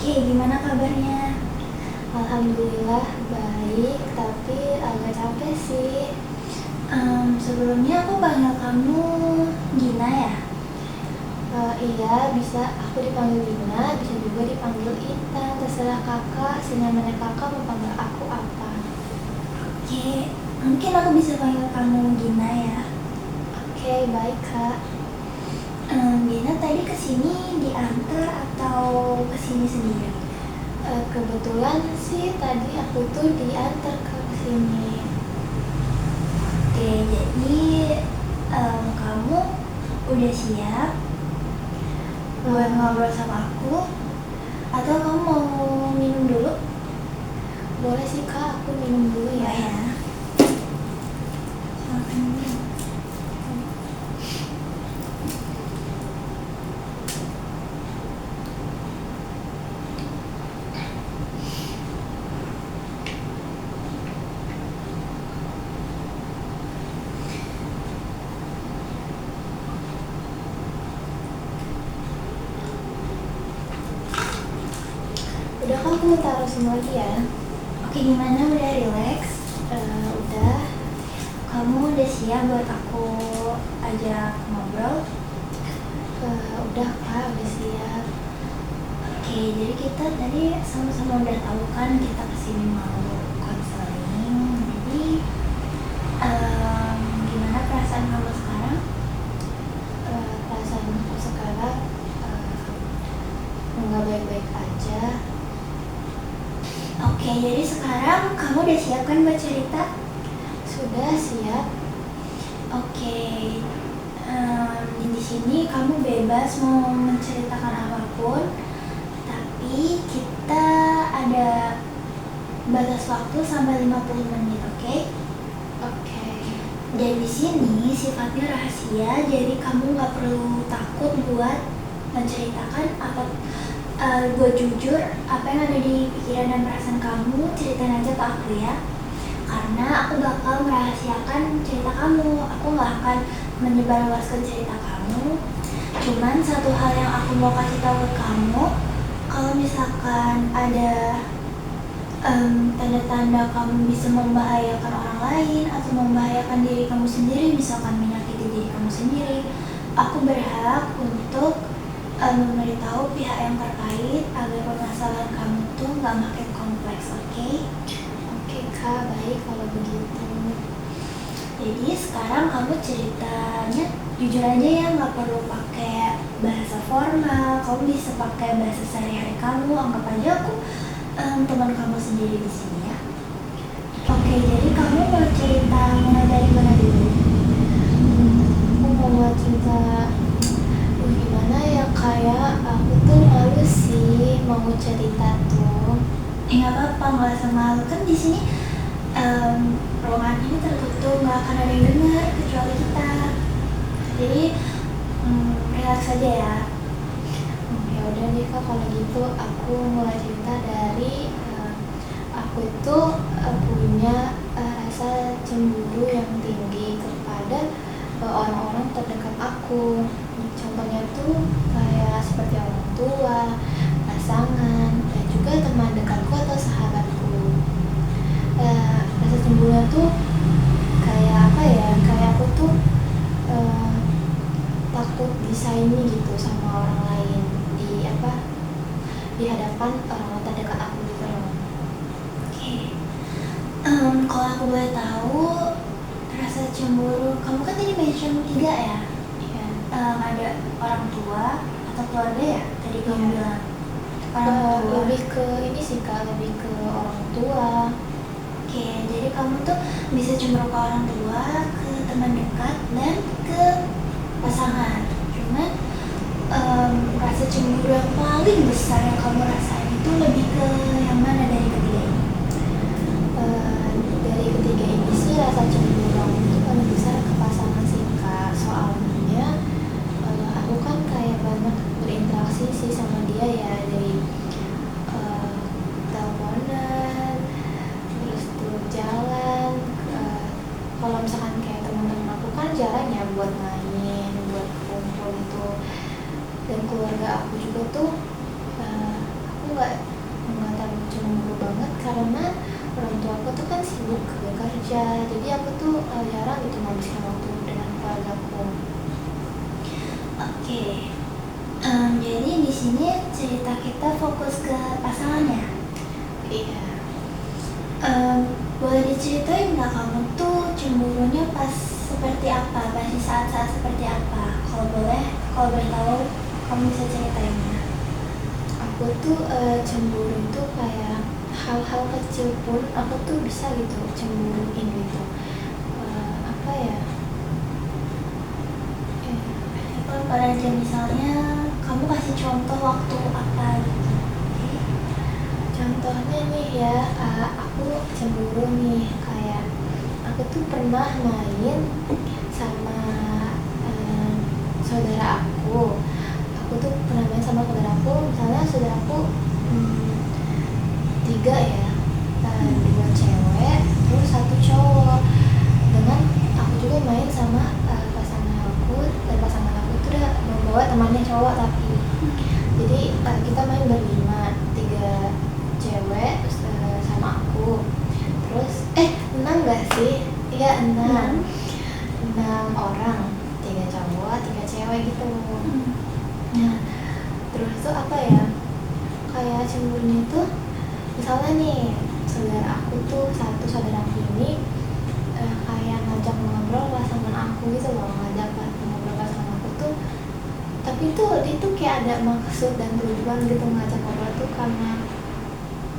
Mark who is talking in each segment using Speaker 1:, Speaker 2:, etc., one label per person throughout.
Speaker 1: Gimana kabarnya?
Speaker 2: Alhamdulillah baik, tapi agak capek sih.
Speaker 1: Sebelumnya aku panggil kamu Gina ya?
Speaker 2: Iya, bisa aku dipanggil Dina, bisa juga dipanggil Intan. Terserah kakak, senyamannya kakak mau panggil aku apa.
Speaker 1: Oke, mungkin aku bisa panggil kamu Gina ya?
Speaker 2: Oke, baik kak.
Speaker 1: Gina tadi kesini diantar atau kesini sendiri?
Speaker 2: Kebetulan sih tadi aku tuh diantar ke sini.
Speaker 1: Oke, jadi kamu udah siap buat ngobrol sama aku? Atau kamu mau minum dulu?
Speaker 2: Boleh sih kak, aku minum dulu ya.
Speaker 1: Makan dulu.
Speaker 2: Udah kak, aku taruh semua lagi ya.
Speaker 1: Oke, gimana? Udah relax?
Speaker 2: Udah.
Speaker 1: Kamu udah siap buat aku ajak ngobrol?
Speaker 2: Udah kak, udah siap.
Speaker 1: Oke, jadi kita tadi sama-sama udah tahu kan kita kesini mau konseling. Jadi gimana perasaan kamu sekarang?
Speaker 2: Perasaan aku sekarang nggak baik-baik aja.
Speaker 1: Oke, jadi sekarang kamu udah siap kan buat cerita?
Speaker 2: Sudah siap.
Speaker 1: Oke, di sini kamu bebas mau menceritakan apapun, tapi kita ada batas waktu sampai 50 menit, oke?
Speaker 2: Oke.
Speaker 1: Dan di sini sifatnya rahasia, jadi kamu nggak perlu takut buat menceritakan apa, buat jujur apa yang ada di pikiran dan perasaan kamu, ceritain aja ke aku ya. Karena aku bakal merahasiakan cerita kamu, aku nggak akan menyebarluaskan cerita kamu. Cuman satu hal yang aku mau kasih tahu ke kamu, kalau misalkan ada tanda-tanda kamu bisa membahayakan orang lain atau membahayakan diri kamu sendiri, misalkan menyakiti diri kamu sendiri, aku berhak untuk memberitahu pihak yang terkait agar permasalahan kamu tuh nggak makin kompleks, oke?
Speaker 2: Oke kak, baik kalau begitu.
Speaker 1: Jadi sekarang kamu ceritanya jujur aja ya, nggak perlu pakai bahasa formal, kamu bisa pakai bahasa sehari-hari kamu, anggap aja aku teman kamu sendiri di sini ya. Oke, jadi kamu mau cerita mulai dari mana dulu?
Speaker 2: Aku mau cerita. Gimana ya, kayak aku tuh malu sih mau cerita tuh.
Speaker 1: Nggak apa-apa, nggak usah malu, kan di sini ruangan ini tertutup, nggak akan ada yang dengar kecuali kita. Jadi relax aja ya.
Speaker 2: Ya udah nih kak, kalau gitu aku mulai cerita dari aku itu punya rasa cemburu yang tinggi kepada orang-orang terdekat aku. Contohnya tuh kayak seperti orang tua, pasangan, dan juga teman dekatku atau sahabatku. Rasa cemburunya tuh kayak apa ya, kayak aku tuh takut disaingi gitu sama orang lain di hadapan orang terdekat aku gitu loh.
Speaker 1: Oke. Kalau aku boleh tahu, rasa cemburu kamu kan tadi mention 3 ya?
Speaker 2: Iya.
Speaker 1: Ada orang tua atau keluarga ya? Tadi kamu
Speaker 2: Iya.
Speaker 1: bilang orang tua.
Speaker 2: Lebih ke ini sih kak, lebih ke orang tua.
Speaker 1: Oke, jadi kamu tuh bisa cemburu ke orang tua, ke teman dekat, dan ke pasangan. Cuman rasa cemburu yang paling besar yang kamu rasain itu lebih ke yang mana dari ketiga ini?
Speaker 2: Dari ketiga ini sih rasa cemburu aku itu paling besar ke pasangan sih kak. Soalnya aku kan kayak banyak berinteraksi sih sama dia ya, dari teleponan, terus tuh jalan. Kalau misalkan kayak teman-teman aku kan jalan ya buat main, buat kumpul itu. Dan keluarga aku juga tuh aku nggak aja. Jadi aku tuh jarang gitu menghabiskan waktu dengan keluarga aku.
Speaker 1: Oke. Jadi di sini cerita kita fokus ke pasangannya.
Speaker 2: Iya.
Speaker 1: Boleh diceritain nggak kamu tuh cemburunya pas seperti apa? Pas di saat-saat seperti apa? Kalau boleh tahu, kamu bisa ceritainnya.
Speaker 2: Aku tuh cemburu itu kayak hal-hal kecil pun aku tuh bisa gitu cemburuin gitu. Apa ya?
Speaker 1: Pada aja misalnya, kamu kasih contoh waktu apa gitu. Oke.
Speaker 2: Contohnya nih ya, aku cemburu nih kayak aku tuh pernah main sama saudara aku. Aku tuh pernah main sama saudara aku, misalnya saudara aku 3 ya, 2 cewek, terus 1 cowok. Dengan aku juga main sama pasangan aku, dan pasangan aku tuh udah membawa temannya cowok tapi. Jadi kita main berlima, 3 cewek terus, sama aku. Terus 6 gak sih? Iya 6 orang, 3 cowok, 3 cewek gitu. Nah, terus tuh apa ya? Kayak cemburunya tuh, misalnya nih saudara aku tuh satu saudara aku ini kayak ngajak ngobrol pasangan aku gitu loh, ngajak ngobrol pasangan aku tuh, tapi tuh dia tuh kayak ada maksud dan tujuan gitu ngajak ngobrol tuh karena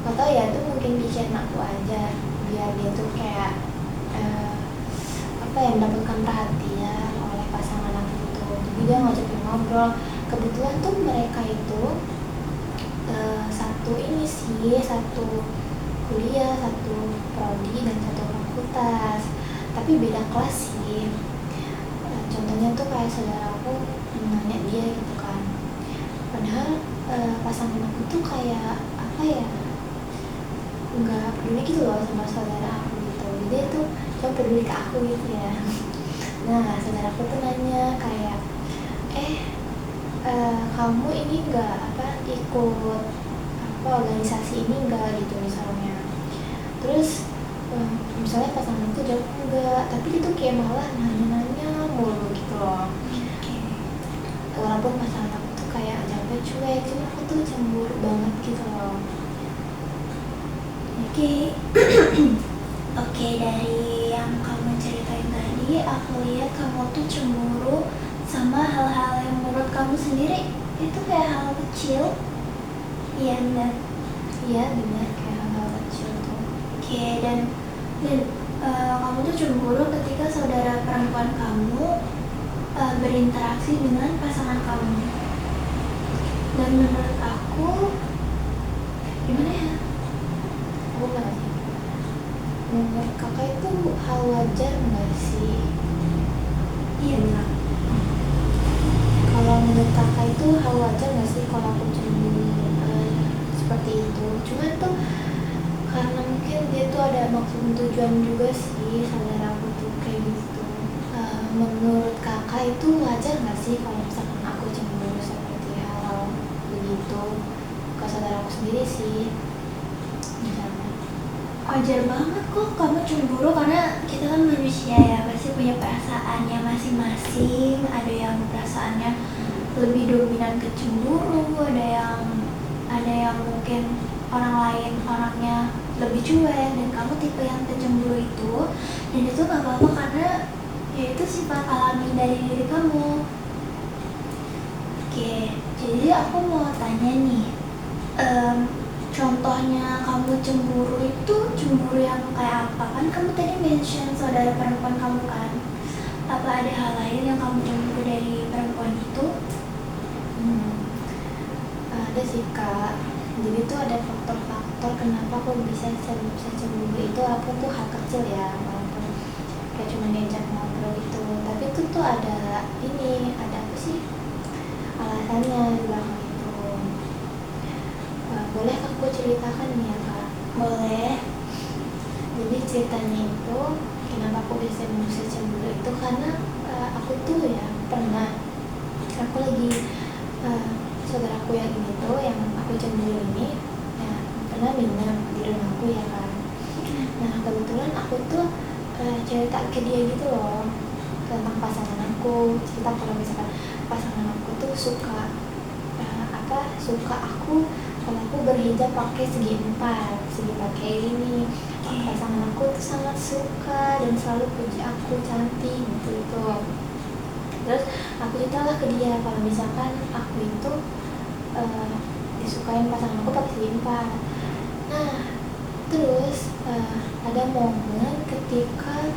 Speaker 2: gak tau ya, itu mungkin pikiran aku aja biar dia tuh kayak apa ya, mendapatkan perhatian oleh pasangan aku itu. Jadi dia ngajakin ngobrol. Kebetulan tuh mereka itu satu ini sih, satu kuliah, satu prodi dan satu fakultas, tapi beda kelas sih. Contohnya tuh kayak saudara aku nanya dia gitu kan, padahal pasangan aku tuh kayak apa ya, nggak peduli gitu loh sama saudara aku gitu. Jadi dia tuh cuma peduli ke aku gitu ya. Nah saudara aku tuh nanya kayak kamu ini nggak ikut organisasi ini enggak gitu misalnya. Terus misalnya pasangan aku jawab enggak, tapi itu kayak malah nanya-nanya mulu gitu loh. Walaupun pasangan aku tuh kayak jawabnya cuek, cuma aku tuh cemburu banget gitu loh.
Speaker 1: Oke. Oke, dari yang kamu ceritain tadi, aku lihat kamu tuh cemburu sama hal-hal yang menurut kamu sendiri itu kayak hal kecil. Iya benar.
Speaker 2: Iya benar, kayak hal kecil tuh.
Speaker 1: Oke, dan kamu tuh cemburu ketika saudara perempuan kamu berinteraksi dengan pasangan kamu. Dan menurut aku, gimana ya?
Speaker 2: Aku nggak sih. Menurut kakak itu hal wajar nggak sih?
Speaker 1: Iya benar.
Speaker 2: Kalau menurut kakak itu hal wajar nggak sih kalau aku cemburu seperti itu? Cuma tuh karena mungkin dia tuh ada maksud tujuan juga sih saudara aku tuh kayak gitu. Menurut kakak itu wajar nggak sih kalau misalkan aku cemburu seperti hal begitu ke saudara aku sendiri sih misalnya?
Speaker 1: Wajar banget kok kamu cemburu, karena kita kan manusia ya, pasti punya perasaannya masing-masing. Ada yang perasaannya lebih dominan ke cemburu, ada yang mungkin orang lain orangnya lebih cuek, dan kamu tipe yang cemburu itu. Dan itu gak apa-apa karena ya itu sifat alami dari diri kamu. Oke, jadi aku mau tanya nih, contohnya kamu cemburu itu cemburu yang kayak apa? Kan kamu tadi mention saudara perempuan kamu kan. Apa ada hal lain yang kamu cemburu dari perempuan itu?
Speaker 2: Ada sih kak. Jadi tuh ada faktor-faktor kenapa aku bisa cemburu itu. Aku tuh hal kecil ya, walaupun kayak cuma diajak ngobrol itu, tapi itu tuh ada apa sih alasannya di belakang itu. Boleh aku ceritakan nih ya kak?
Speaker 1: Boleh.
Speaker 2: Jadi ceritanya itu kenapa aku bisa cemburu itu karena aku tuh ya pernah, aku lagi saudaraku yang ini tuh yang aku cemburu ini ya pernah minum di rumahku ya kan. Nah kebetulan aku tuh cerita ke dia gitu loh tentang pasangan aku, cerita kalau misalkan pasangan aku tuh suka suka aku kalau aku berhijab pakai segi empat kayak ini. Pasangan aku tuh sangat suka dan selalu puji aku cantik gitu. Terus aku ceritalah ke dia kalau misalkan aku itu disukain pasangan aku pakai segi empat. Nah terus ada momen ketika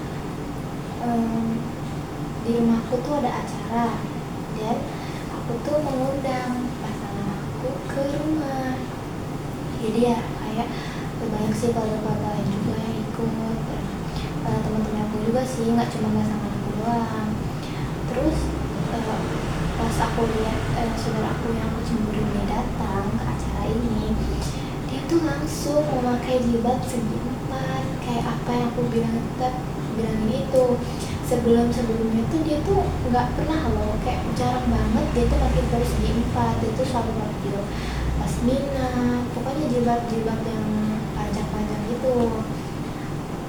Speaker 2: di rumahku tuh ada acara dan aku tuh mengundang pasangan aku ke rumah. Jadi ya kayak banyak sih keluarga lain juga yang ikut, dan teman-teman aku juga sih, nggak cuma pasangan aku doang. Terus pas aku lihat saudara aku yang aku cemburu ini datang ke acara ini, dia tuh langsung memakai jilbab segi empat kayak apa yang aku bilang itu. Sebelumnya tuh dia tuh nggak pernah loh, kayak jarang banget dia tuh pakai jilbab segi empat. Dia tuh selalu pakai pasmina, pokoknya jilbab yang panjang gitu.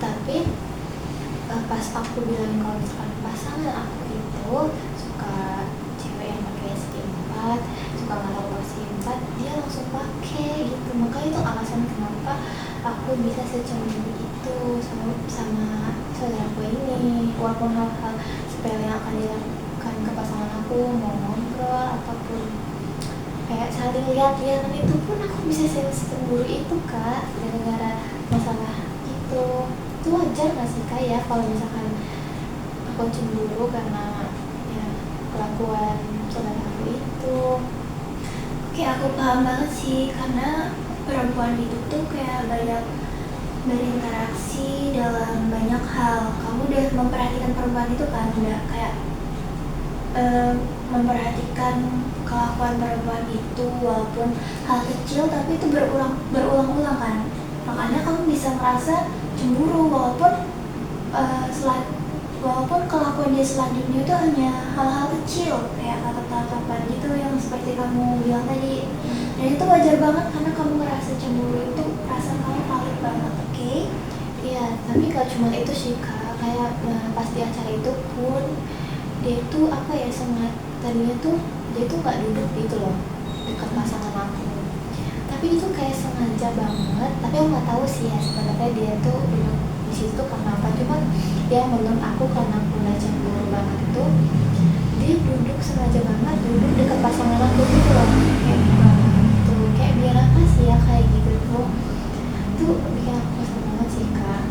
Speaker 2: Tapi pas aku bilang kalau misalkan pasangan aku itu suka cewek yang pakai segi empat, suka nggak tahu segi empat, dia langsung pakai gitu. Makanya itu alasan kenapa aku bisa secemburu itu sama saudaraku ini. Walaupun hal-hal sepele yang akan dilakukan ke pasangan aku, mau ngobrol ataupun kayak saling lihat-lihatan, itu pun aku bisa cemburu itu kak, gara-gara masalah itu wajar nggak sih kak ya kalau misalkan aku cemburu karena ya kelakuan saudara aku itu.
Speaker 1: Oke, aku paham banget sih, karena perempuan itu tuh kayak banyak berinteraksi dalam banyak hal. Kamu udah memperhatikan perempuan itu kan, udah kayak memperhatikan kelakuan perempuan itu, walaupun hal kecil tapi itu berulang-ulang kan. Makanya kamu bisa merasa cemburu walaupun kelakuan dia selanjutnya itu hanya hal-hal kecil kayak tatap-tatapan gitu yang seperti kamu bilang tadi. Dan itu wajar banget karena kamu ngerasa cemburu, itu perasaan kamu valid banget, oke?
Speaker 2: Iya, tapi gak cuma itu sih kak, kayak pas di acara itu pun dia tuh tadinya tuh dia tuh nggak duduk gitu loh dekat pasangan aku, tapi itu kayak sengaja banget. Tapi aku nggak tahu sih ya sebenarnya dia tuh duduk di situ karena apa, cuman yang menurut aku karena aku udah cemburu banget itu, dia sengaja banget duduk dekat pasangan aku gitu loh, kayak biar apa sih ya kayak gitu tuh. Itu bikin aku kesel banget sih kak.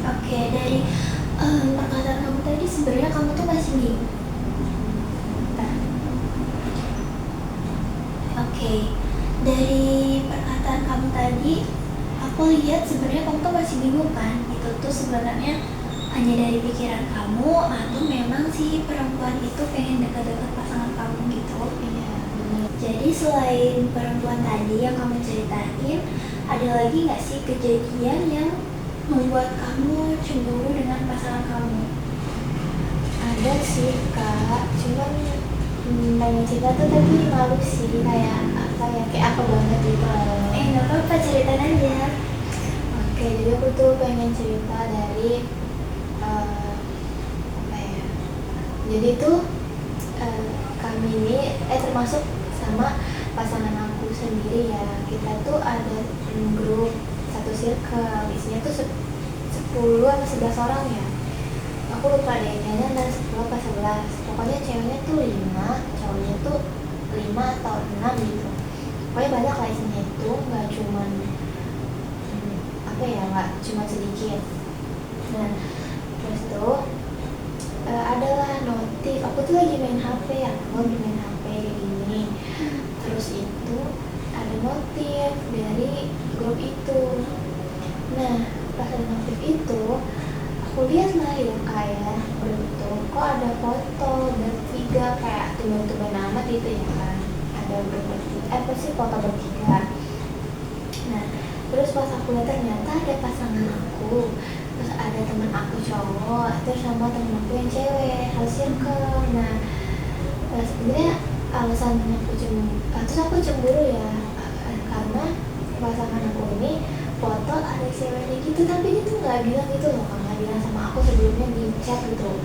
Speaker 1: Oke, dari perkataan kamu tadi sebenarnya kamu tuh masih bingung. Oke, dari perkataan kamu tadi aku lihat sebenarnya kamu tuh masih bingung kan, itu tuh sebenarnya hanya dari pikiran kamu atau memang si perempuan itu pengen dekat-dekat pasangan kamu gitu.
Speaker 2: Iya benar.
Speaker 1: Jadi selain perempuan tadi yang kamu ceritain, ada lagi nggak sih kejadian yang membuat kamu cemburu dengan pasangan kamu?
Speaker 2: Ada sih kak, cuman pengen cerita tuh tapi malu sih, kayak apa banget gitu.
Speaker 1: Nggak apa-apa, ceritain aja.
Speaker 2: Oke, jadi aku tuh pengen cerita dari apa ya, jadi tuh kami ini termasuk sama pasangan aku sendiri ya, kita tuh ada grup satu circle, isinya tuh 10 atau 11 orang ya, aku lupa deh, kayaknya ada 10 atau 11. Pokoknya ceweknya tuh 5, cowoknya tuh 5 atau 6 gitu. Pokoknya banyak lah isinya, itu nggak cuman nggak cuma sedikit. Nah terus tuh adalah notif, aku tuh lagi main HP ya, kayak gini. Terus itu ada notif dari grup itu. Nah pas ada notif itu, aku lihat lah ya kayak berbentuk kok ada foto bertiga, kayak tumben-tumben amat gitu ya kan, ada foto bertiga. Nah terus pas aku lihat ternyata ada pasangan aku, terus ada teman aku cowok, terus sama teman aku yang cewek, harus circle. Nah sebenarnya alasan aku cemburu, terus aku cemburu ya karena pasangan aku ini foto ada ceweknya gitu, tapi dia tuh nggak bilang gitu loh, nggak bilang sama aku sebelumnya di chat gitu.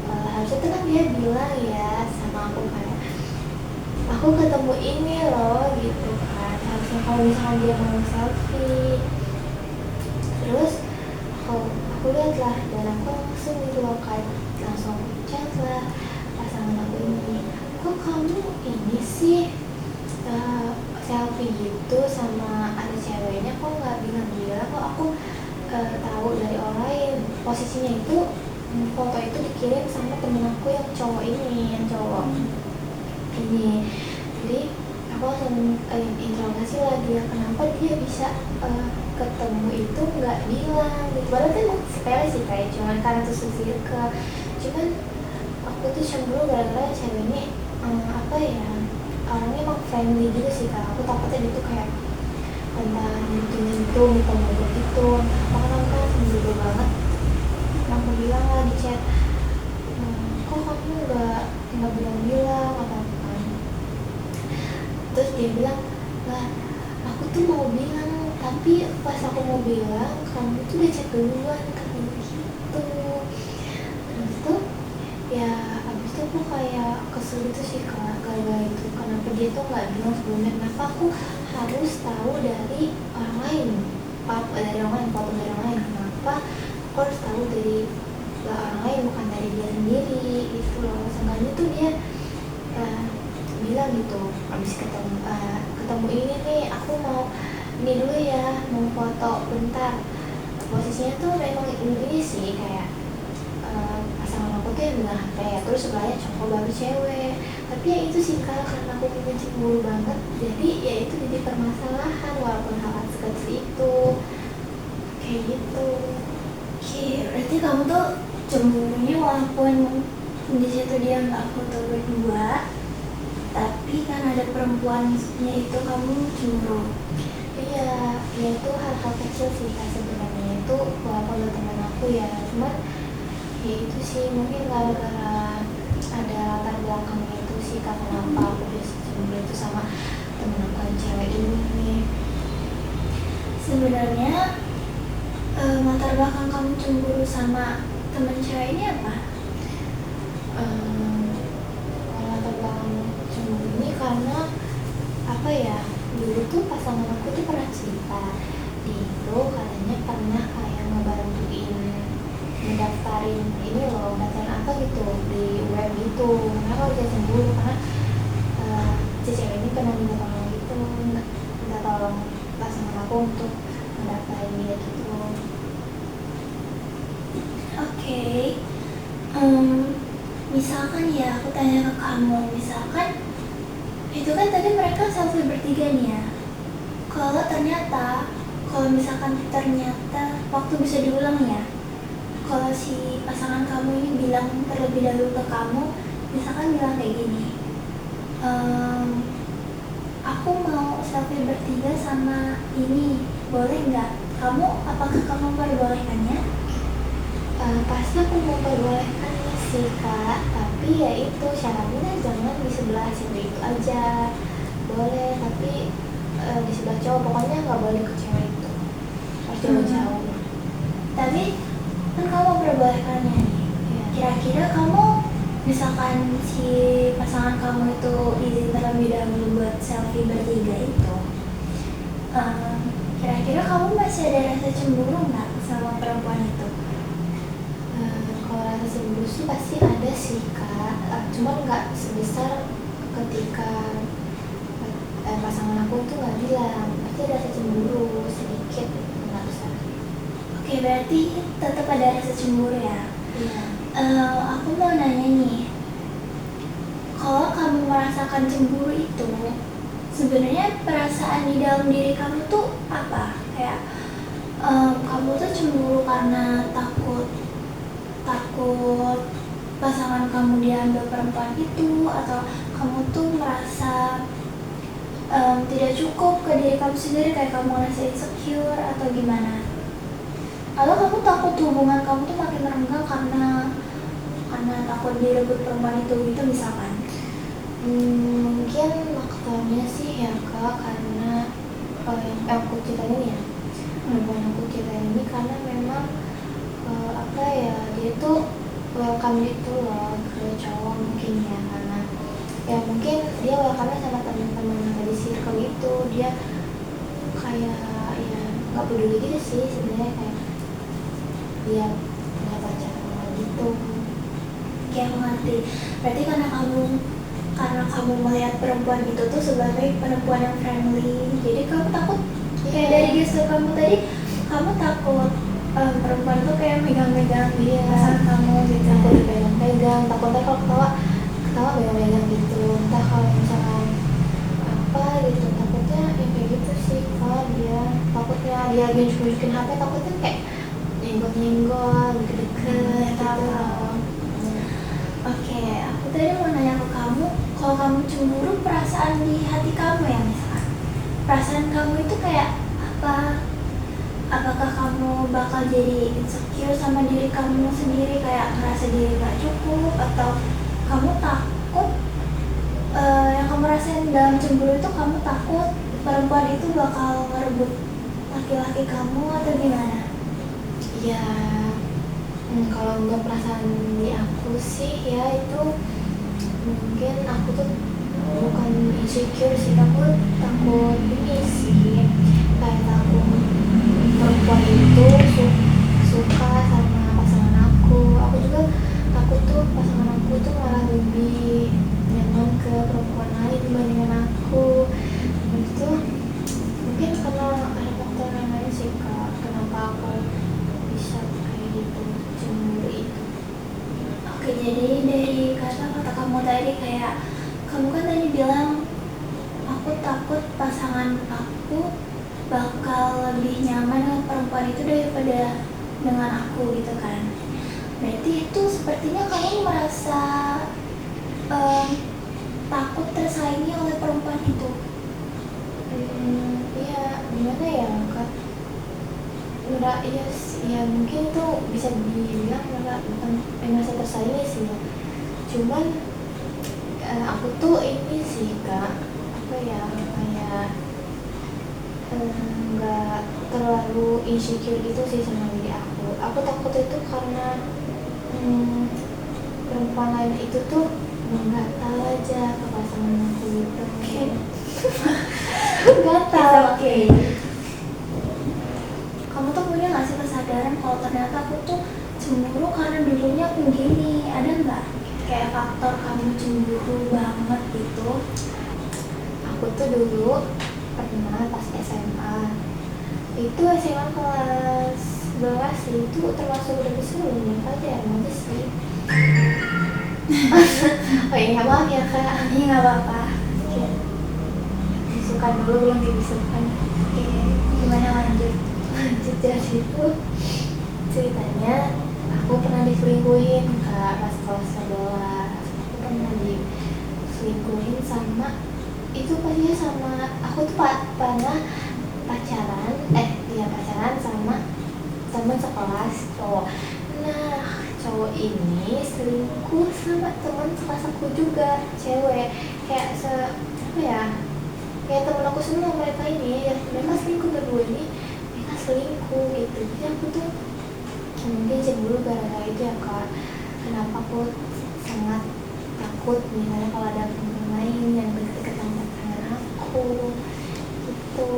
Speaker 2: Harusnya tuh kan dia bilang ya sama aku kayak aku ketemu ini loh gitu kan, harusnya kalau misalkan dia mau selfie. Terus aku lihat lah dan aku langsung gitu loh kan, langsung chat lah pasangan aku ini, kok kamu ini sih selfie gitu sama ada ceweknya, kok nggak bilang-bilang, kok aku tahu dari orang lain. Posisinya itu foto itu dikirim sama temen aku yang cowok ini, yang cowok ini. Jadi aku langsung interogasi lah dia, kenapa dia bisa ketemu itu nggak bilang gitu. Padahal kan sepele sih, kayak cuman karena tuh circle, cuman aku tuh cemburu gara-gara cewek ini apa ya, orangnya emang friendly gitu sih kak. Aku takutnya dia tuh kayak entah nyentuh minta ngobrol gitu, apa kan aku kan cemburu banget. Aku bilang lah di chat, kok kamu nggak bilang-bilang apa kan. Terus dia bilang, lah aku tuh mau bilang tapi pas aku mau bilang kamu tuh udah chat duluan kan gitu. Terus tuh ya abis itu aku kayak kesel gitu sih kak, gara-gara itu kenapa dia tuh nggak bilang sebelumnya, kenapa aku harus tahu dari orang lain, dari orang lain, foto dari orang lain, kenapa aku harus tahu dari orang lain bukan dari dia sendiri gitu loh. Seenggaknya tuh dia bilang gitu, abis ketemu ini nih aku mau ini dulu ya, mau foto bentar. Posisinya tuh memang ini sih kayak pasangan aku tuh yang bilang HP ya, terus sebelahnya cowok baru cewek. Tapi ya itu sih kak, karena aku punya cemburu banget, jadi ya itu jadi permasalahan walaupun hal sekecil itu kayak gitu.
Speaker 1: Oke, berarti kamu tuh cemburunya walaupun di situ dia nggak foto berdua, tapi kan ada perempuannya itu kamu cemburu.
Speaker 2: Iya, ya itu hal-hal kecil sih kak sebenarnya, itu walaupun ada teman aku ya, cuman ya itu sih mungkin gara-gara ada latar belakangnya itu sih kak, kenapa aku bisa cemburu itu sama temen aku yang cewek ini.
Speaker 1: Sebenarnya latar belakang kamu cemburu sama teman cewek ini apa?
Speaker 2: Kalau latar belakang cemburu ini karena apa ya, dulu tuh pasangan aku tuh pernah cerita, dia itu katanya pernah kayak ngebantuin ngedaftarin ini loh, daftarin apa gitu di web gitu. Nah kalau dia cemburu karena si cewek ini pernah minta tolong gitu, minta tolong pasangan aku untuk ngedaftarin dia gitu.
Speaker 1: Oke, misalkan ya aku tanya ke kamu, misalkan itu kan tadi mereka selfie bertiga nih ya. Kalau misalkan ternyata waktu bisa diulang ya, kalau si pasangan kamu ini bilang terlebih dahulu ke kamu, misalkan bilang kayak gini, aku mau selfie bertiga sama ini, boleh nggak? Apakah kamu memperbolehkannya?
Speaker 2: Pasti aku memperbolehkannya sih kak, tapi ya itu syaratnya jangan di sebelah cewek itu aja, boleh tapi di sebelah cowok, pokoknya nggak boleh ke cewek itu, harus jauh-jauh.
Speaker 1: Tapi kan kamu memperbolehkannya nih.
Speaker 2: Ya.
Speaker 1: Kira-kira kamu misalkan si pasangan kamu itu izin terlebih dahulu buat selfie bertiga itu, kira-kira kamu masih ada rasa cemburu nggak sama perempuan itu?
Speaker 2: Kalau rasa cemburu sih pasti ada sih kak, cuman nggak sebesar ketika pasangan aku tuh nggak bilang, pasti ada rasa cemburu sedikit, nggak besar.
Speaker 1: Oke, berarti tetap ada rasa cemburu ya.
Speaker 2: Iya.
Speaker 1: Aku mau nanya nih, kalau kamu merasakan cemburu itu, sebenarnya perasaan di dalam diri kamu tuh apa? Kayak kamu tuh cemburu karena takut pasangan kamu diambil perempuan itu, atau kamu tuh merasa tidak cukup ke diri kamu sendiri, kayak kamu merasa insecure atau gimana? Atau kamu takut hubungan kamu tuh makin renggang karena takut direbut perempuan itu gitu misalkan?
Speaker 2: Mungkin faktornya sih ya kak, karena yang aku ceritain ya, perempuan aku ceritain ini karena memang apa ya, dia tuh welcome gitu loh ke cowok mungkin ya, karena ya mungkin dia welcome sama teman-teman yang tadi circle itu, dia kayak ya nggak peduli gitu sih sebenarnya, kayak dia punya pacar gitu.
Speaker 1: Oke, aku ngerti. Berarti karena kamu melihat perempuan itu tuh sebagai perempuan yang friendly, jadi kamu takut, kayak dari gestur kamu tadi, kamu takut perempuan tuh kayak megang-megang perasaan kamu gitu.
Speaker 2: Takut dipegang-pegang, takut ntar kalau ketawa megang-megang gitu, entah kalau misalkan apa gitu, takutnya ya kayak gitu sih. Kalau dia takutnya dia nunjukin HP, takutnya kayak nyenggol-nyenggol deket-deket gitu.
Speaker 1: Oke, aku tadi mau nanya ke kamu, kalau kamu cemburu, perasaan di hati kamu ya misalkan, perasaan kamu itu kayak apa? Apakah kamu bakal jadi insecure sama diri kamu sendiri, kayak ngerasa diri gak cukup, atau kamu takut yang kamu rasain dalam cemburu itu, kamu takut perempuan itu bakal ngerebut laki-laki kamu atau gimana?
Speaker 2: Ya, kalau nggak perasaan di aku sih ya itu mungkin aku tuh bukan insecure sih, aku takut ini sih, kayak takut perempuan itu suka sama pasangan aku juga takut tuh pasangan aku tuh malah lebih nyaman ke perempuan lain dibandingkan aku. Terus itu mungkin karena ada faktor yang lain sih Kak, kenapa aku bisa kayak gitu cemburu itu.
Speaker 1: Oke, jadi dari kata-kata kamu tadi, kayak kamu kan tadi bilang aku takut pasangan aku bakal lebih nyaman dengan perempuan itu daripada dengan aku gitu kan. Berarti itu sepertinya kamu merasa takut tersaingi oleh perempuan itu.
Speaker 2: Iya, gimana ya Kak? Enggak, iya sih, ya mungkin itu bisa dibilang bukan merasa tersaingi sih ya. Cuman aku tuh ini sih Kak, apa ya, kayak nggak terlalu insecure gitu sih sama diri aku. Aku takut itu karena perempuan lain itu tuh nggak tahu aja ke pasangan aku gitu. Nggak tahu.
Speaker 1: Oke. Kamu tuh punya nggak sih kesadaran kalau ternyata aku tuh cemburu karena dulunya aku gini? Ada nggak kayak faktor kamu cemburu banget gitu?
Speaker 2: Aku tuh dulu pernah pas SMA, itu SMA kelas 12 sih, itu termasuk udah besar belum aja ya, mungkin sih. Oh iya, maaf ya Kak.
Speaker 1: Iya, nggak apa-apa.
Speaker 2: Disukan dulu, belum dibisukan.
Speaker 1: Oke, gimana lanjut?
Speaker 2: Jadi itu ceritanya aku pernah diselingkuhin Kak pas kelas 11. Aku pernah diselingkuhin sama itu pasnya sama aku tuh pernah pacaran sama teman sekelas cowok. Nah, cowok ini selingkuh sama teman sekelas aku juga, cewek. Kayak apa ya, kayak temen aku semua mereka ini ya, mereka selingkuh berdua ini, mereka selingkuh gitu. Jadi aku tuh mungkin cemburu gara-gara itu ya Kak. Kenapa aku sangat takut misalnya kalau ada perempuan lain yang deket-deket sama pasangan aku gitu.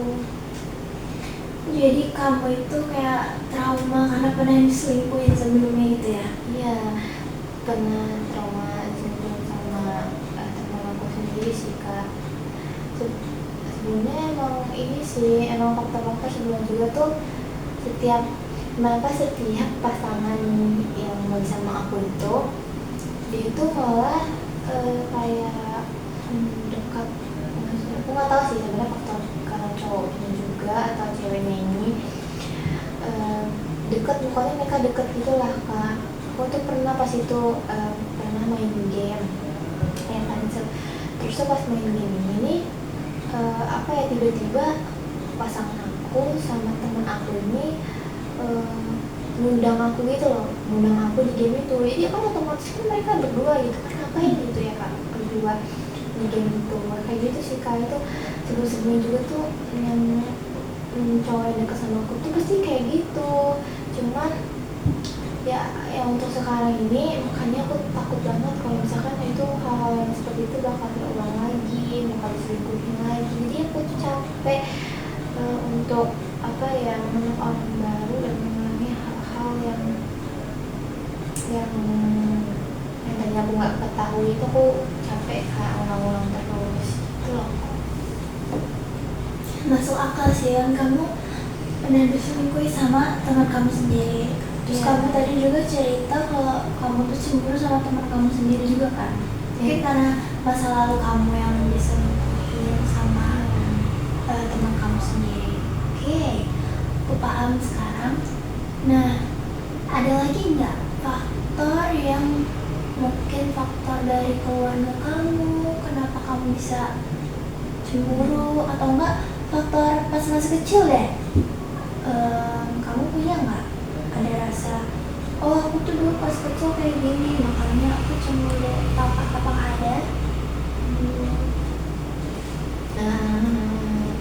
Speaker 1: Jadi kamu itu kayak trauma karena pernah diselingkuhin sebelumnya gitu ya?
Speaker 2: Iya, pernah trauma cemburu sama teman aku sendiri sih Kak. Sebelumnya emang ini sih, emang faktor-faktor sebelum juga tuh setiap pasangan yang mau sama aku itu, dia itu malah kayak dekat. Maksudnya aku nggak tahu sih sebenarnya faktor karena cowoknya juga atau ceweknya ini dekat, pokoknya mereka dekat gitulah Kak. Aku tuh pernah pas itu pernah main game ya kan, terus tuh pas main game ini apa ya, tiba-tiba pasangan aku sama teman aku ini ngundang aku gitu loh, ngundang aku di game itu. Jadi kan otomatis kan mereka berdua gitu kan, ngapain gitu ya Kak berdua di game itu, kayak gitu sih Kak. Itu sebelum-sebelumnya juga tuh yang cowok yang deket sama aku tuh pasti kayak gitu. Cuman ya yang untuk sekarang ini makanya aku takut banget kalau misalkan itu hal-hal yang seperti itu bakal terulang lagi, bakal diselingkuhin lagi. Jadi aku tuh capek untuk apa ya, menemukan orang baru dan mengulangi hal-hal yang yang tadi aku nggak ketahui. Itu aku capek Kak, ulang-ulang terus gitu loh.
Speaker 1: Masuk akal sih, kan kamu pernah diselingkuhi sama teman kamu sendiri. Terus kamu tadi juga cerita kalau kamu tuh cemburu sama teman kamu sendiri juga kan? Mungkin karena masa lalu kamu yang diselingkuhin sama teman kamu sendiri. Oke, aku paham sekarang. Nah, ada lagi nggak faktor yang mungkin faktor dari keluarga kamu, kenapa kamu bisa cemburu, atau enggak faktor pas masih kecil deh? Kamu punya nggak ada rasa, oh aku tuh dulu pas kecil kayak gini makanya aku cemburu, apa ada?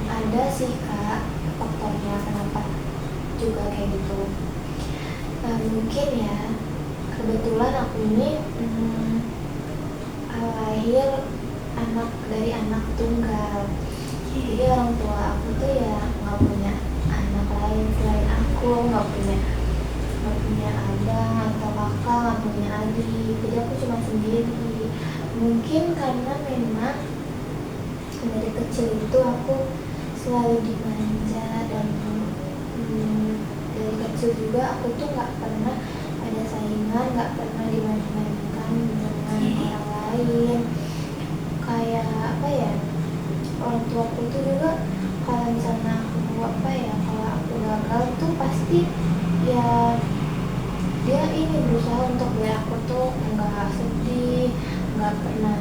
Speaker 2: Ada sih Kak faktornya kenapa juga kayak gitu. Mungkin ya kebetulan aku ini lahir dari anak tunggal. Jadi orang tua aku tuh ya nggak punya anak lain selain aku, nggak punya abang atau kakak, nggak punya adik. Jadi aku cuma sendiri. Mungkin karena memang dari kecil itu aku selalu dimanja, dan dari kecil juga aku tuh nggak pernah ada saingan, nggak pernah dibandingkan dengan orang lain. Kayak apa ya, orang tua aku tuh juga kalau misalnya kalau aku gagal tuh pasti ya dia ini berusaha untuk biar aku tuh nggak sedih, nggak pernah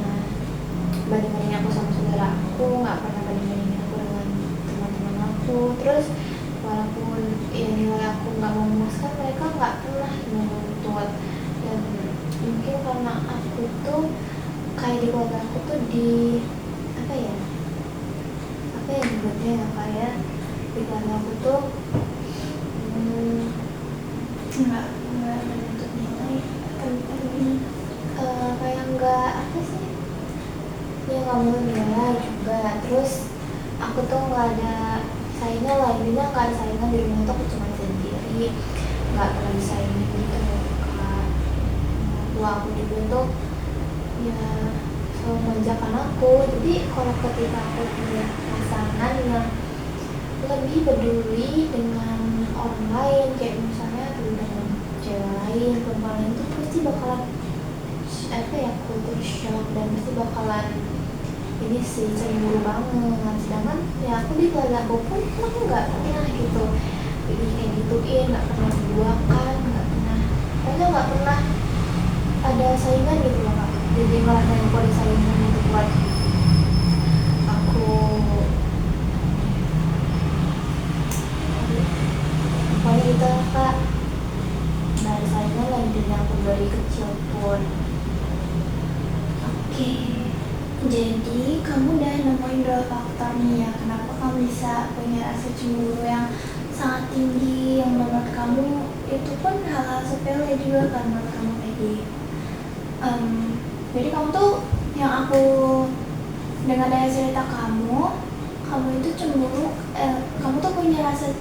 Speaker 2: banding-bandingin aku sama saudara aku, nggak pernah banding-bandingin aku dengan teman-teman aku. Terus walaupun ya nilai aku nggak memuaskan, mereka nggak pernah menuntut. Dan mungkin karena aku tuh kayak di keluarga aku tuh di apa ya nyebutnya ya, kayak di keluarga aku tuh
Speaker 1: Nggak menuntut nilai
Speaker 2: kayak nggak apa sih ya, nggak mau nilai juga. Terus aku tuh nggak ada saingan lah, intinya nggak ada saingan di rumah tuh, aku cuma sendiri, nggak pernah disaingin gitu Kak. Tua aku juga tuh ya selalu mengajarkan aku. Jadi kalau ketika aku punya pasangan yang lebih peduli dengan orang lain, kayak misalnya dengan cewek lain, perempuan lain, itu pasti bakalan culture shock, dan pasti bakalan ini sih cemburu banget. Sedangkan ya aku di keluarga aku pun aku nggak pernah gitu jadi kayak gituin, nggak pernah diduakan, nggak pernah ada saingan gitu loh Kak. Jadi ngerasain aku ada saingan gitu buat aku. Pokoknya gitu lah Kak, nggak ada saingan lah intinya aku dari kecil pun.
Speaker 1: Oke, jadi kamu udah nemuin dua faktor nih ya, kenapa kamu bisa punya rasa cemburu yang sangat tinggi, yang menurut kamu itu pun hal-hal sepele juga kan menurut kamu Peggy. Jadi kamu tuh, yang aku dengar dari cerita kamu itu cemburu, kamu tuh punya rasa,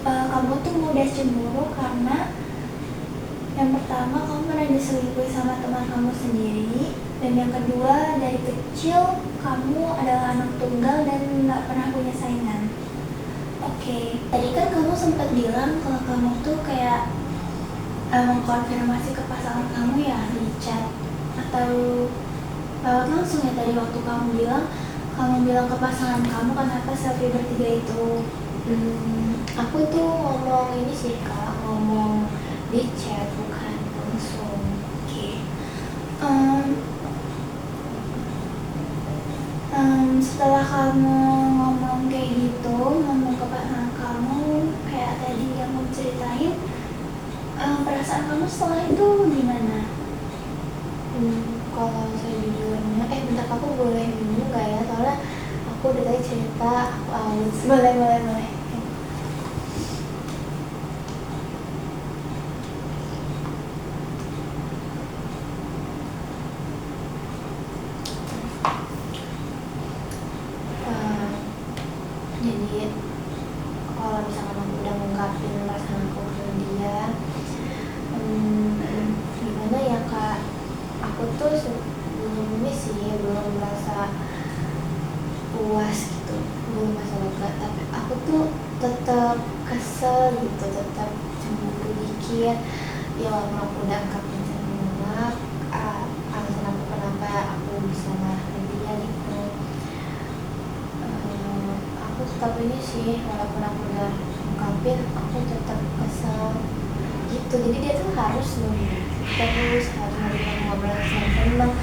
Speaker 1: kamu tuh mudah cemburu karena yang pertama kamu pernah diselingkuhi sama teman kamu sendiri, dan yang kedua dari kecil kamu adalah anak tunggal dan nggak pernah punya saingan. Oke, tadi kan kamu sempat bilang kalau kamu tuh kayak mengkonfirmasi ke pasangan kamu ya di chat atau lewat langsung ya. Tadi waktu kamu bilang ke pasangan kamu kenapa selfie bertiga itu.
Speaker 2: Aku tuh ngomong ini sih Kak, ngomong di chat bukan langsung.
Speaker 1: Oke. Setelah kamu ngomong kayak gitu, ngomong ke pasangan kamu kayak tadi yang kamu ceritain, perasaan kamu setelah itu gimana?
Speaker 2: Kalau saya jujurnya, bentar aku boleh minum nggak ya? Soalnya aku udah tadi cerita Boleh, boleh, boleh. Eh, jadi kalau misalkan aku udah ngungkapin perasaan aku ke dia, gimana ya kak, aku tuh sebelum ini sih belum merasa puas gitu, belum merasa lega, tapi aku tuh tetap kesel gitu, tetap cemburu dikit ya, walaupun aku udah ungkapin semua alasan aku kenapa aku bisa marah ke dia gitu. Aku tetap ini sih, walaupun aku udah ungkapin, aku tetap kesel gitu. Jadi dia tuh harus terus harus ngajak ngobrol sama temen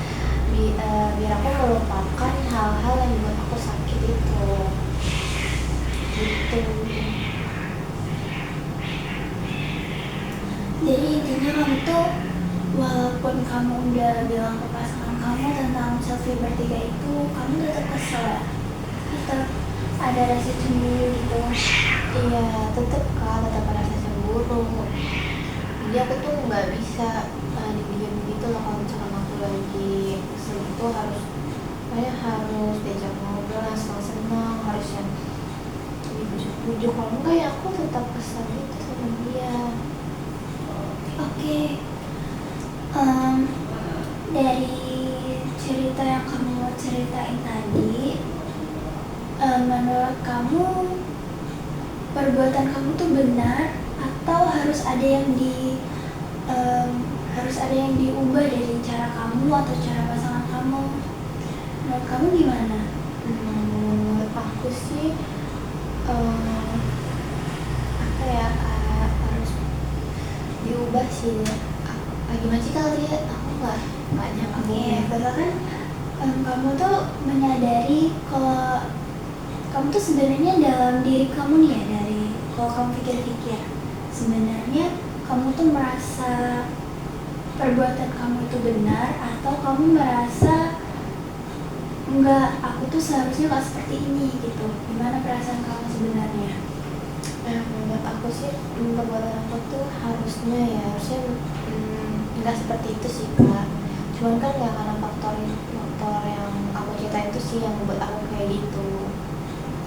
Speaker 2: biar aku melupakan hal-hal yang buat aku sakit itu gitu.
Speaker 1: Jadi intinya kamu tuh walaupun kamu udah bilang ke pasangan kamu tentang selfie bertiga itu, kamu tetap kesel ya? Tetap ada rasa cemburu gitu?
Speaker 2: Iya, tetap kak, tetap ada rasa cemburu. Jadi aku tuh nggak bisa diem gitu loh. Kalau misalkan aku lagi kesel itu harus diajak ngobrol yang senang-senang, harus yang dibujuk-bujuk. Kalau enggak ya aku tetap kesel gitu sama dia.
Speaker 1: Oke. Dari cerita yang kamu ceritain tadi, menurut kamu perbuatan kamu tuh benar atau harus ada yang diubah dari cara kamu atau cara pasangan kamu? Menurut kamu gimana?
Speaker 2: Menurut aku sih apa ya, harus diubah sih. Gimana sih kali ya, aku nggak nyambung ya.
Speaker 1: Bahkan kamu tuh menyadari kalau kamu tuh sebenarnya dalam diri kamu nih ya, dari kalau kamu pikir-pikir sebenarnya kamu tuh merasa perbuatan kamu itu benar atau kamu merasa enggak, aku tuh seharusnya nggak seperti ini gitu. Gimana perasaan kamu sebenarnya?
Speaker 2: Menurut aku sih perbuatan aku tuh harusnya nggak seperti itu sih kak. Cuman kan nggak karena faktor yang aku ceritain itu sih yang membuat aku kayak gitu.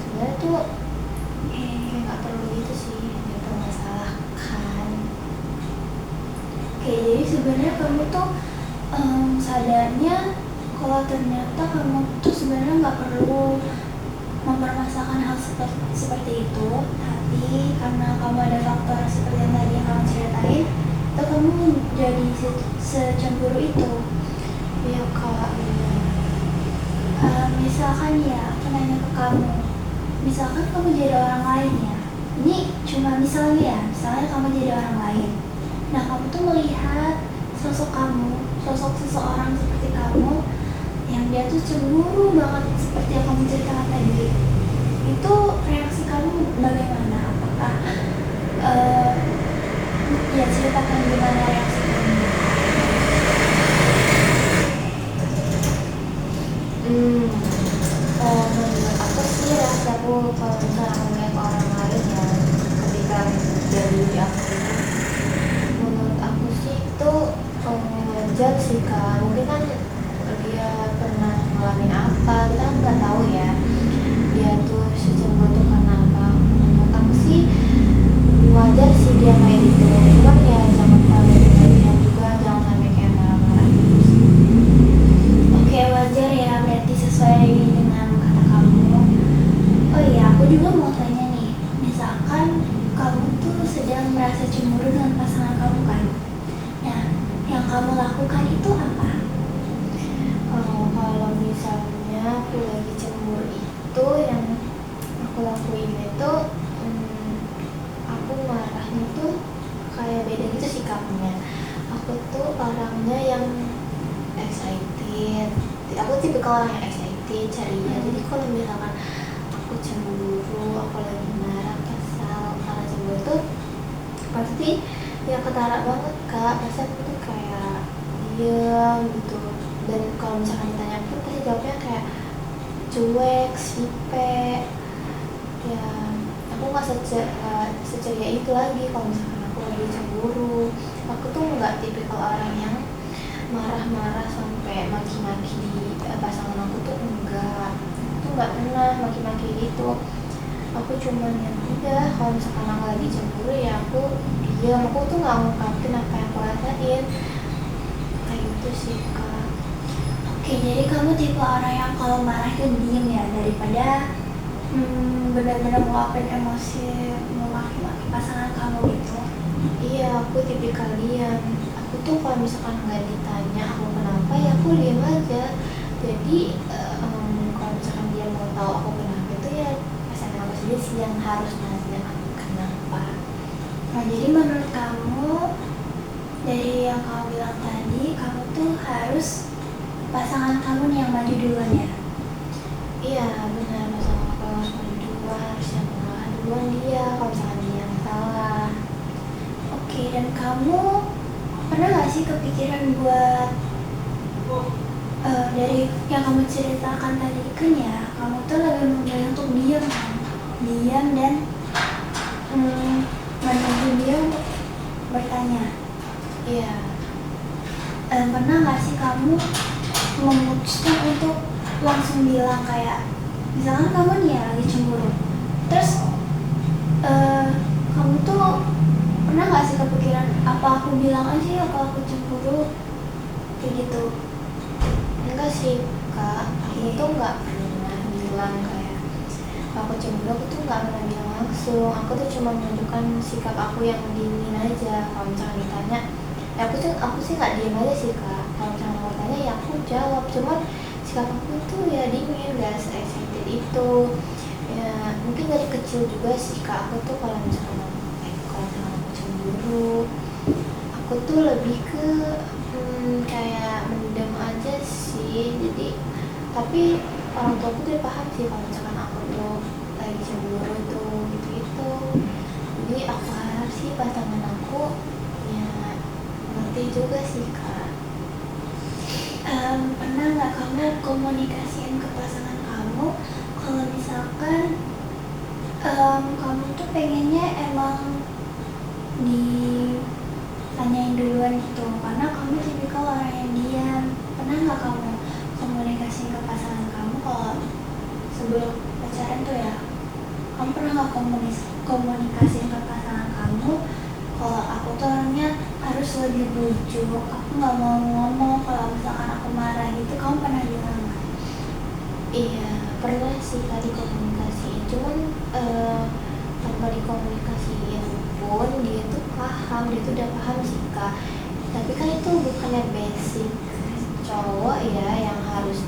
Speaker 2: Sebenarnya tuh kayak nggak perlu gitu sih dipermasalahkan.
Speaker 1: Oke, jadi sebenarnya kamu tuh sadarnya kalau ternyata kamu tuh sebenarnya nggak perlu mempermasalahkan hal seperti itu, tapi karena kamu ada faktor seperti yang tadi yang kamu ceritain, itu kamu jadi secemburu itu.
Speaker 2: Iya kak.
Speaker 1: Misalkan ya, aku nanya ke kamu, misalkan kamu jadi orang lain ya, ini cuma misalnya ya, misalnya kamu jadi orang lain, nah kamu tuh melihat sosok seseorang seperti kamu yang dia tuh cemburu banget seperti yang kamu ceritakan tadi, itu reaksi kamu bagaimana? Apakah ya ceritakan gimana reaksi kamu?
Speaker 2: Menurut aku sih reaksi aku kalau misalnya aku ngeliat orang lain ya ketika jadi aku itu, menurut aku sih itu wajar sih kak. Mungkin kan dia pernah ngalamin apa, kita kan nggak tahu ya dia tuh secemburu tuh karena apa. Menurut aku sih wajar sih dia kayak gitu, cuman ya jangan terlalu berlebihan juga, jangan sampai kayak marah-marah gitu sih.
Speaker 1: Oke, wajar ya, berarti sesuai dengan kata kamu. Oh iya, aku juga mau tanya nih, misalkan kamu tuh sedang merasa cemburu dengan pasangan kamu kan? Nah, yang kamu lakukan itu apa?
Speaker 2: Kalau misalnya aku lagi cemburu itu, yang aku lakuin itu aku marahnya tuh kayak beda gitu sikapnya. Aku tuh orangnya yang excited, aku tipikal orang yang excited, ceria. Jadi kalau misalkan aku cemburu, aku lagi marah, kesal karena cemburu tuh pasti ya ketara banget kak. Pasti aku tuh kayak diam gitu, dan kalau misalkan ditanya pun pasti jawabnya kayak cuek, sipe, nggak seceria itu lagi kalau misalkan aku lagi cemburu. Aku tuh nggak tipikal orang yang marah-marah sampai maki-maki pasangan aku tuh enggak. Aku tuh nggak pernah maki-maki gitu. Aku cuman yang udah kalau misalkan aku lagi cemburu ya aku diam, aku tuh nggak ngungkapin apa yang aku rasain kayak gitu sih kak.
Speaker 1: Oke, jadi kamu tipe orang yang kalau marah itu diem ya, daripada benar-benar meluapkan emosi, memaki-maki pasangan kamu gitu.
Speaker 2: Iya, aku tipikal diam. Aku tuh kalau misalkan nggak ditanya aku kenapa ya aku diam aja. Jadi kalau misalkan dia mau tahu aku kenapa itu ya pasangan aku sendiri sih yang harus nanya aku kenapa.
Speaker 1: Nah, jadi menurut kamu, dari yang kamu bilang tadi, kamu tuh harus pasangan kamu nih yang maju duluan ya?
Speaker 2: Iya benar, pasangan aku harus maju duluan, harus yang mengalah duluan dia kalau misalkan dia yang salah.
Speaker 1: Oke, dan kamu pernah gak sih kepikiran buat dari yang kamu ceritakan tadi kan ya, kamu tuh lebih memilih untuk diam kan? Diam dan menunggu dia untuk bertanya.
Speaker 2: Iya.
Speaker 1: Pernah gak sih kamu memutuskan untuk langsung bilang kayak, misalkan kamu nih ya lagi cemburu, terus kamu tuh pernah gak sih kepikiran apa aku bilang aja ya kalau aku cemburu kayak gitu?
Speaker 2: Enggak sih kak, aku tuh nggak pernah bilang kayak kalau aku cemburu, aku tuh nggak pernah bilang langsung. Aku tuh cuma menunjukkan sikap aku yang dingin aja. Kalau misalnya ditanya ya aku sih nggak diem aja sih kak. Kalau misalnya mau tanya ya aku jawab, cuman sikap aku tuh ya dingin, gak se-excited itu ya. Mungkin dari kecil juga sih kak, aku tuh kalau misalnya aku cemburu, aku tuh lebih ke kayak mendem aja sih. Jadi tapi orang tua aku tuh paham sih kalau misalkan aku tuh lagi cemburu tuh gitu. Jadi aku harap sih pasangan aku ya ngerti juga sih kak.
Speaker 1: Pernah nggak kamu komunikasiin ke pasangan kamu kalau misalkan kamu tuh pengennya emang ditanyain duluan gitu, karena kamu tipikal orang yang diam? Pernah nggak kamu komunikasiin ke pasangan kamu kalau sebelum pacaran tuh ya, kamu pernah nggak komunikasiin ke pasangan kamu kalau aku tuh orangnya harus lebih bujuk, aku nggak mau ngomong kalau misalkan aku marah gitu? Kamu pernah bilang nggak?
Speaker 2: Iya pernah sih kak dikomunikasiin, cuman tanpa dikomunikasiin pun dia tuh paham, dia tuh udah paham sih kak. Tapi kan itu bukannya basic cowok ya yang harus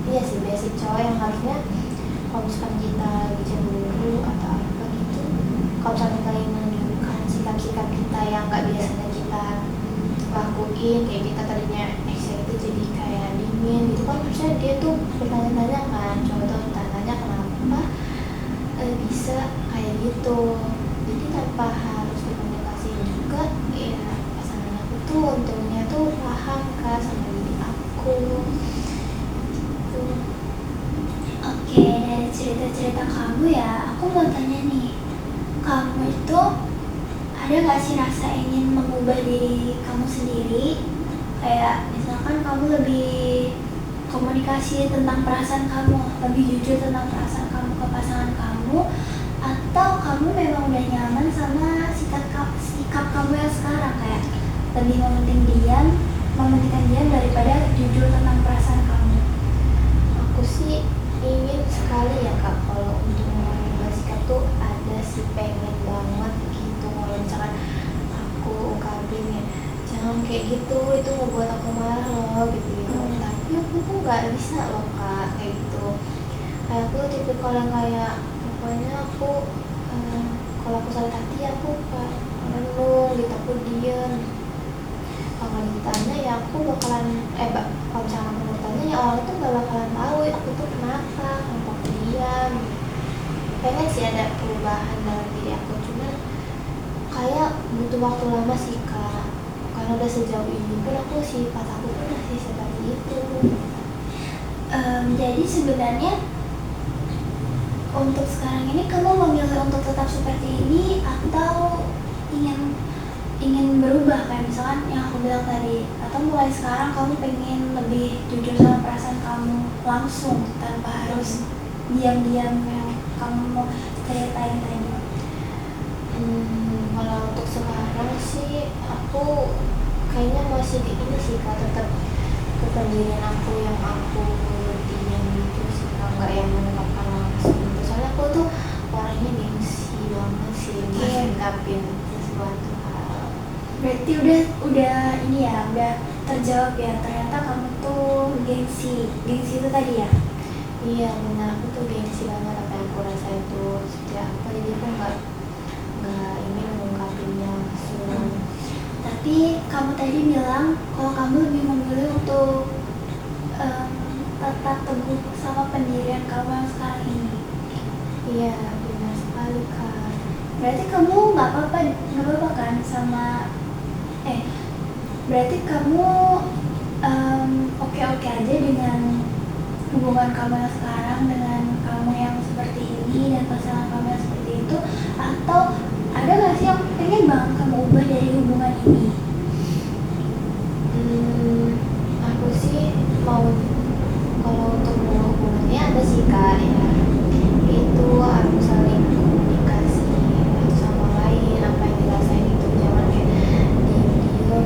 Speaker 2: iya sih basic cowok yang harusnya kalau misalkan kita lagi cemburu atau apa gitu, kalau misalkan kita ingin menunjukkan sikap-sikap kita yang nggak biasanya kita lakuin, kayak kita tadinya excited jadi kayak dingin gitu kan, harusnya dia tuh bertanya-tanya kan, coba tuh tanya kenapa bisa kayak gitu. Jadi tanpa harus dikomunikasiin juga ya, pasangan aku tuh untungnya tuh paham kak sama diri aku gitu.
Speaker 1: Oke, dari cerita-cerita kamu ya, aku mau tanya nih, kamu itu ada gak sih rasa ingin mengubah diri kamu sendiri? Kayak misalkan kamu lebih komunikasi tentang perasaan kamu, lebih jujur tentang perasaan kamu ke pasangan kamu, atau kamu memang udah nyaman sama sikap kamu yang sekarang, kayak lebih mementingkan diam daripada jujur tentang perasaan kamu?
Speaker 2: Aku sih ingin sekali ya kak, kalau untuk mengubah sikap tuh ada sih, pengen banget gitu. Kalau misalkan aku ungkapin ya jangan kayak gitu, itu ngebuat aku marah loh gitu. Tapi aku tuh nggak bisa loh kak kayak gitu. Kayak aku tipikal yang kayak pokoknya aku kalau aku sakit hati aku renung gitu, aku diem. Kalau ditanya ya aku bakalan kalau misalnya aku mau tanya ya orang tuh gak bakalan tahu aku tuh kenapa aku diam. Pengen sih ada perubahan dalam diri aku, cuman kayak butuh waktu lama sih kak. Karena udah sejauh ini pun aku sifat aku pun masih seperti itu.
Speaker 1: Jadi sebenarnya untuk sekarang ini kamu memilih untuk tetap seperti ini atau ingin ingin berubah kayak misalkan yang aku bilang tadi, atau mulai sekarang kamu pengen lebih jujur sama perasaan kamu langsung tanpa harus diam-diam yang kamu mau ceritain tadi?
Speaker 2: Kalau untuk sekarang sih aku kayaknya masih di ini sih kak, tetap kependirian aku yang aku diam gitu sih kak, nggak yang mengungkapkan langsung gitu. Soalnya aku tuh orangnya gengsi banget sih nggak ngungkapin sesuatu hal.
Speaker 1: Berarti udah ini ya, udah terjawab ya, ternyata kamu tuh gengsi itu tadi ya?
Speaker 2: Iya benar, aku tuh gengsi banget apa yang aku rasa itu seperti apa, jadi aku nggak ini mengungkapinnya langsung.
Speaker 1: Tapi kamu tadi bilang kalau kamu lebih memilih untuk tetap teguh sama pendirian kamu yang sekarang ini.
Speaker 2: Iya benar sekali kak.
Speaker 1: Berarti kamu nggak apa-apa kan sama berarti kamu oke-oke aja dengan hubungan kamu yang sekarang, dengan kamu yang seperti ini dan pasangan kamu yang seperti itu, atau ada nggak sih yang pengen banget kamu ubah dari hubungan ini?
Speaker 2: Aku sih mau, kalau untuk hubungannya ada sih kak ya, itu harus saling komunikasi satu sama lain, apa yang dirasain itu jangan kayak diem-diem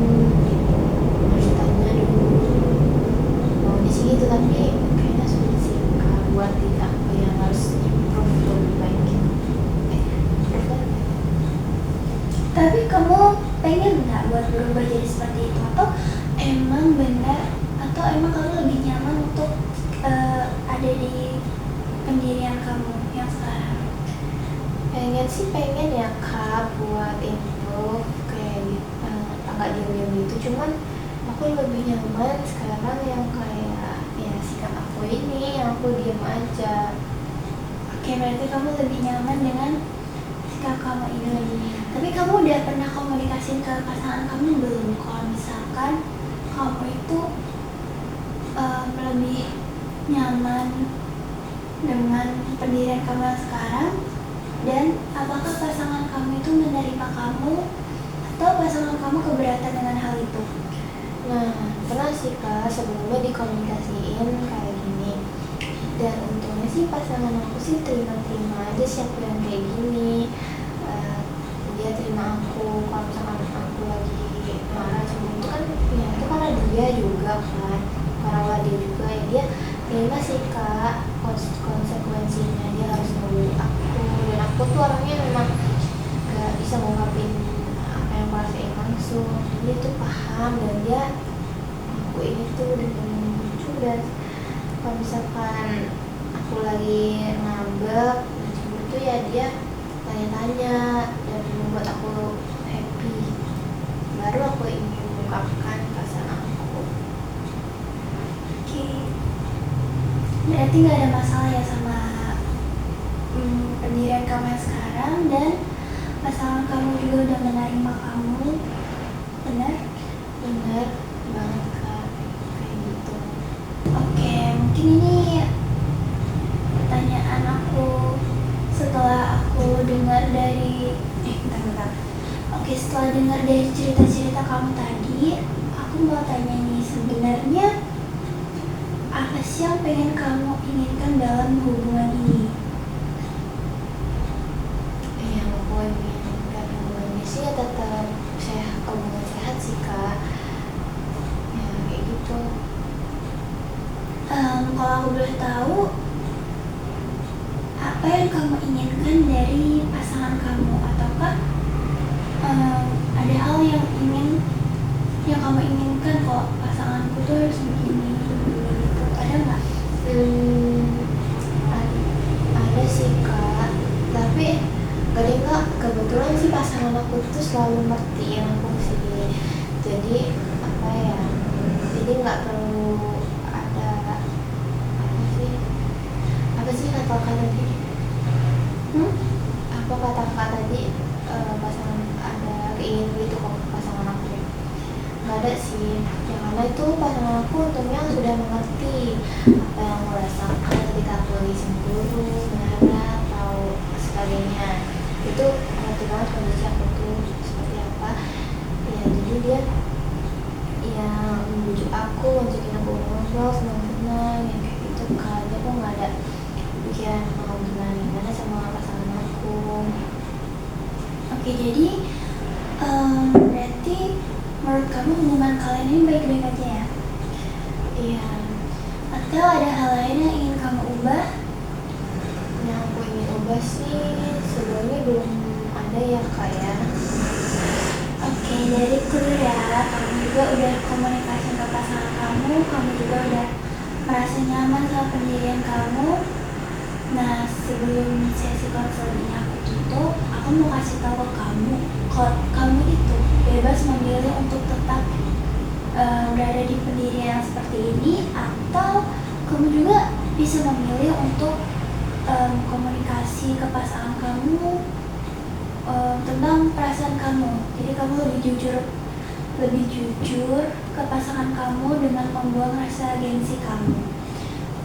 Speaker 2: harus tanya dulu maunya sih gitu, tapi kayaknya sulit sih kak buat kita yang harus improve lebih baik gitu.
Speaker 1: Tapi kamu pengen nggak buat berubah jadi seperti itu, atau emang benar, atau emang kamu lebih nyaman untuk ada di pendirian kamu yang sekarang?
Speaker 2: Pengen ya kak buat improve kayak gitu, nggak diem-diem gitu, cuman aku lebih nyaman sekarang yang kayak ya sikap aku ini yang aku diem aja.
Speaker 1: Oke, berarti kamu lebih nyaman dengan sikap kamu ini. Tapi kamu udah pernah komunikasiin ke pasangan kamu belum kalau misalkan kamu itu lebih nyaman dengan pendirian kamu yang sekarang, dan apakah pasangan kamu itu menerima kamu atau pasangan kamu keberatan dengan hal itu?
Speaker 2: Nah pernah sih kak sebelumnya dikomunikasiin kayak gini, dan untungnya sih pasangan aku sih terima-terima aja sih aku yang kayak gini. Dia terima aku kalau misalkan aku lagi marah cemburu itu kan ya itu karena dia juga kan, karena dia juga ya dia terima sih kak konsekuensinya, dia harus nunggu aku, dan aku tuh orangnya memang gak bisa ngungkapin apa yang aku rasain langsung, dia tuh paham dan dia aku ini tuh dengan lucu. Dan kalau misalkan aku lagi ngambek dan cemburu tuh ya dia tanya-tanya dan membuat aku happy, baru aku ingin mengungkapkan perasaan aku.
Speaker 1: Oke, berarti nggak ada masalah ya sama pendirian kamu yang sekarang, dan pasangan kamu juga udah menerima kamu, benar?
Speaker 2: Bener banget kak, kayak gitu.
Speaker 1: Oke, mungkin ini pertanyaan aku setelah aku dengar dari bentar. Oke, setelah dengar dari cerita-cerita kamu tadi, aku mau tanya nih, sebenarnya apa sih yang pengen kamu inginkan dalam hubungan ini?
Speaker 2: Yang aku inginkan hubungannya sih ya tetap hubungan sehat sih kak, ya kayak gitu.
Speaker 1: Kalau aku boleh tahu, apa yang kamu inginkan dari pasangan kamu, ataukah ada hal yang kamu inginkan kok pasanganku tuh harus begini gitu, ada nggak?
Speaker 2: Ada sih kak, tapi nggak kebetulan sih pasangan aku tuh selalu ngertiin aku sih, jadi apa ya, jadi nggak perlu ada apa sih kata kak tadi, apa kata kak tadi, pasangan ada keinginan gitu kok pasangan aku, nggak ada sih ya, karena itu pasangan aku untungnya sudah mengerti apa yang aku rasakan ketika aku lagi cemburu, marah, sebagainya. Itu ngerti banget kondisi aku tuh seperti apa. Ya jadi dia yang membujuk aku, ngajakin aku ngobrol senang-senang yang kayak gitu kan. Dia kok nggak ada pikiran mau gimana sama pasangan aku.
Speaker 1: Oke, jadi berarti menurut kamu hubungan kalian ini baik-baik aja ya?
Speaker 2: Iya,
Speaker 1: Atau ada hal lain yang ingin kamu ubah?
Speaker 2: yang aku ingin ubah sih sebenarnya belum ada ya kak ya.
Speaker 1: Oke, dari clue ya, kamu juga udah komunikasi ke pasangan kamu juga udah merasa nyaman sama pendirian kamu. Nah, sebelum sesi konseling ini aku tutup, aku mau kasih tahu ke kamu, kalau kamu itu bebas memilih untuk tetap berada di pendirian yang seperti ini, atau kamu juga bisa memilih untuk komunikasi ke pasangan kamu tentang perasaan kamu. Jadi kamu lebih jujur ke pasangan kamu dengan membuang rasa gengsi kamu.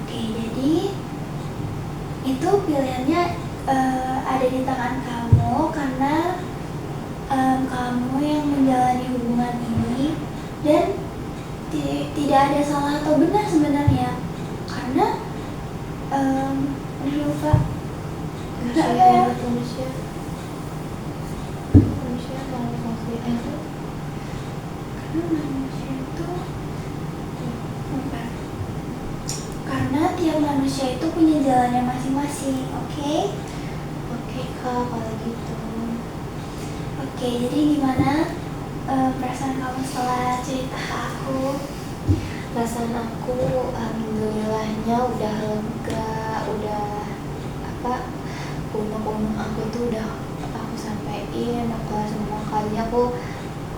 Speaker 1: Oke, jadi itu pilihannya ada di tangan kamu karena kamu yang menjalani hubungan ini, dan tidak ada salah atau benar sebenarnya karena lupa
Speaker 2: Manusia kalau masih
Speaker 1: karena manusia itu bukan. Karena tiap manusia itu punya jalannya masing-masing, oke?
Speaker 2: Oke kak kalau gitu.
Speaker 1: Oke, jadi gimana perasaan kamu setelah cerita ke aku?
Speaker 2: Perasaan aku alhamdulillahnya udah lega, udah unek-unek aku tuh udah aku sampein, aku semua kali aku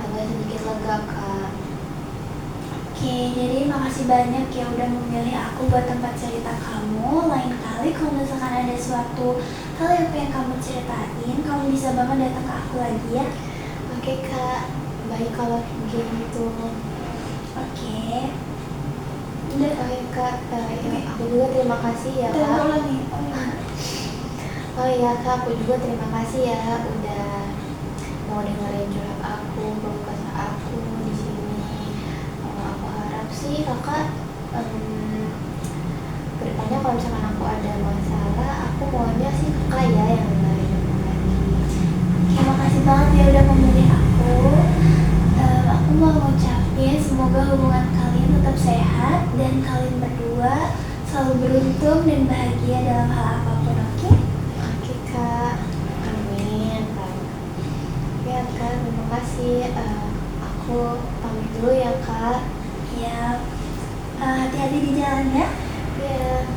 Speaker 2: agak sedikit lega kak.
Speaker 1: Oke, jadi makasih banyak ya udah memilih aku buat tempat cerita kamu. Lain kali kalau misalkan ada suatu hal yang pengen kamu ceritain, kamu bisa banget datang ke aku lagi ya.
Speaker 2: Oke kak, baik kalau gitu.
Speaker 1: Oke.
Speaker 2: Udah kak, aku juga terima kasih ya kak.
Speaker 1: Terima nih.
Speaker 2: Oh iya kak, aku juga terima kasih ya udah mau dengerin curhat aku, keluh kesah aku di sini. Aku harap sih kakak kedepannya kalau misalkan aku ada masalah, aku maunya sih kakak ya yang dengerin aku lagi.
Speaker 1: Oke, makasih banget ya udah memilih aku. Aku mau ngucapin semoga hubungan kalian tetap sehat dan kalian berdua selalu beruntung dan bahagia dalam hal apapun, oke?
Speaker 2: Oke kak, amin kak. Ya kak, terima kasih. Aku pamit dulu ya kak.
Speaker 1: Ya, hati-hati di jalan ya.
Speaker 2: Iya.